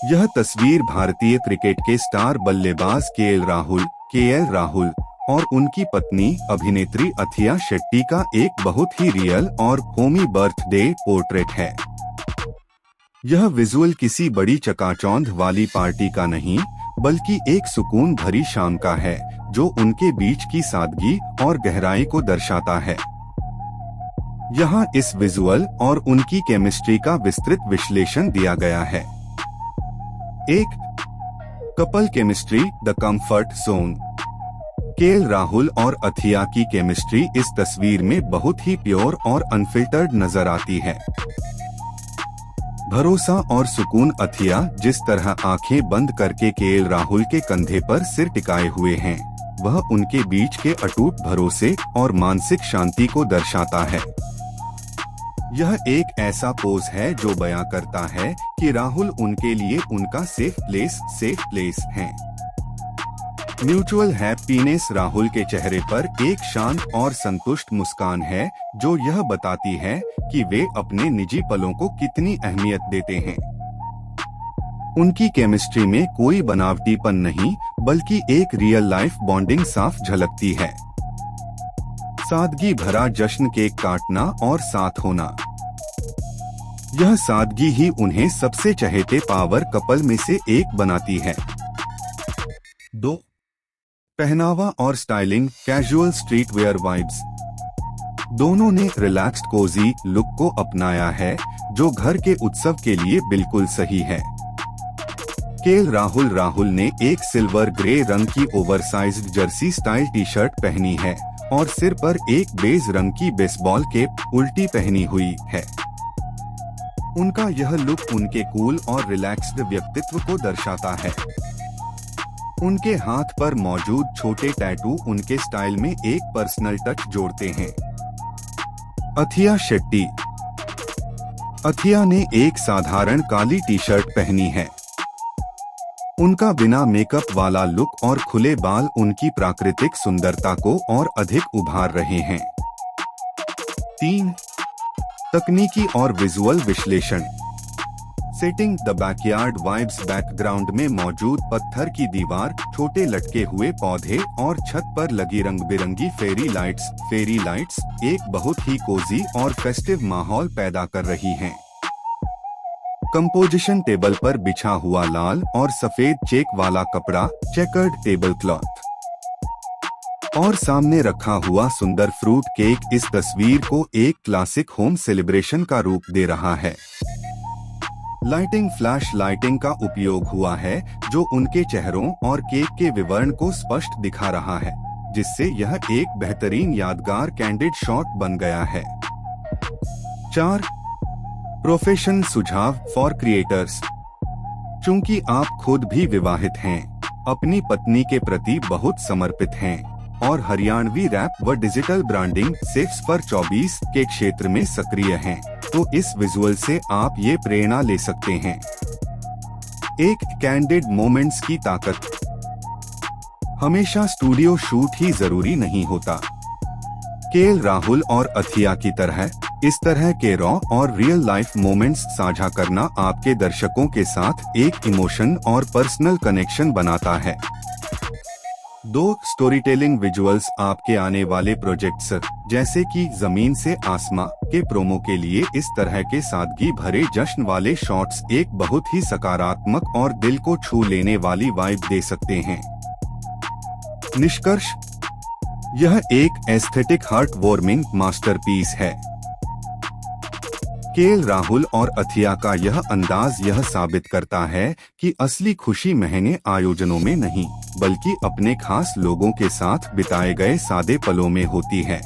यह तस्वीर भारतीय क्रिकेट के स्टार बल्लेबाज केएल राहुल और उनकी पत्नी अभिनेत्री अथिया शेट्टी का एक बहुत ही रियल और होमी बर्थडे पोर्ट्रेट है। यह विजुअल किसी बड़ी चकाचौंध वाली पार्टी का नहीं, बल्कि एक सुकून भरी शाम का है, जो उनके बीच की सादगी और गहराई को दर्शाता है। यहाँ इस विजुअल और उनकी केमिस्ट्री का विस्तृत विश्लेषण दिया गया है। 1. Couple chemistry, the comfort zone. KL Rahul और अथिया की केमिस्ट्री इस तस्वीर में बहुत ही प्योर और अनफिल्टर्ड नजर आती है। भरोसा और सुकून। अथिया जिस तरह आंखें बंद करके केएल राहुल के कंधे पर सिर टिकाए हुए हैं, वह उनके बीच के अटूट भरोसे और मानसिक शांति को दर्शाता है। यह एक ऐसा पोज है जो बयां करता है कि राहुल उनके लिए उनका सेफ प्लेस है। Mutual happiness. राहुल के चेहरे पर एक शांत और संतुष्ट मुस्कान है, जो यह बताती है कि वे अपने निजी पलों को कितनी अहमियत देते हैं। उनकी केमिस्ट्री में कोई बनावटीपन नहीं, बल्कि एक रियल लाइफ बॉन्डिंग साफ झलकती है। सादगी भरा जश्न, केक काटना और साथ होना। यह सादगी ही उन्हें सबसे चहेते पावर कपल में से एक बनाती है। 2. पहनावा और styling, casual street wear vibes. दोनों ने रिलैक्स्ड कोजी लुक को अपनाया है, जो घर के उत्सव के लिए बिल्कुल सही है। केएल राहुल ने एक सिल्वर ग्रे रंग की oversized Jersey style T shirt पहनी है और सिर पर एक बेज रंग की बेसबॉल कैप उल्टी पहनी हुई है। उनका यह लुक उनके कूल और रिलैक्स्ड व्यक्तित्व को दर्शाता है। उनके हाथ पर मौजूद छोटे टैटू उनके स्टाइल में एक पर्सनल टच जोड़ते हैं। अथिया शेट्टी। अथिया ने एक साधारण काली टी शर्ट पहनी है। उनका बिना मेकअप वाला लुक और खुले बाल उनकी प्राकृतिक सुंदरता को और अधिक उभार रहे हैं। 3. तकनीकी और विजुअल विश्लेषण। Setting, the backyard vibes. Background में मौजूद पत्थर की दीवार, छोटे लटके हुए पौधे और छत पर लगी रंग बिरंगी फेरी लाइट्स एक बहुत ही कोजी और फेस्टिव माहौल पैदा कर रही हैं। कंपोजिशन, टेबल पर बिछा हुआ लाल और सफेद चेक वाला कपड़ा, चेकर्ड टेबल क्लॉथ और सामने रखा हुआ सुंदर फ्रूट केक इस तस्वीर को एक क्लासिक होम सेलिब्रेशन का रूप दे रहा है। लाइटिंग, फ्लैश लाइटिंग का उपयोग हुआ है, जो उनके चेहरों और केक के विवरण को स्पष्ट दिखा रहा है, जिससे यह एक बेहतरीन यादगार कैंडिड शॉट बन गया है। 4. प्रोफेशन सुझाव फॉर क्रिएटर्स। चूंकि आप खुद भी विवाहित हैं, अपनी पत्नी के प्रति बहुत समर्पित हैं और हरियाणवी रैप व डिजिटल ब्रांडिंग सेफ्स पर 24 के क्षेत्र में सक्रिय हैं, तो इस विजुअल से आप ये प्रेरणा ले सकते हैं। 1. कैंडिड मोमेंट्स की ताकत। हमेशा स्टूडियो शूट ही जरूरी नहीं होता। केएल राहुल और अथिया की तरह इस तरह के रॉ और रियल लाइफ मोमेंट्स साझा करना आपके दर्शकों के साथ एक इमोशन और पर्सनल कनेक्शन बनाता है। 2. Story telling visuals. आपके आने वाले प्रोजेक्ट्स जैसे कि जमीन से आसमां के प्रोमो के लिए इस तरह के सादगी भरे जश्न वाले शॉट्स एक बहुत ही सकारात्मक और दिल को छू लेने वाली वाइब दे सकते हैं। निष्कर्ष, यह एक एस्थेटिक हार्ट वार्मिंग मास्टरपीस है। केएल राहुल और अथिया का यह अंदाज यह साबित करता है कि असली खुशी महंगे आयोजनों में नहीं, बल्कि अपने खास लोगों के साथ बिताए गए सादे पलों में होती है।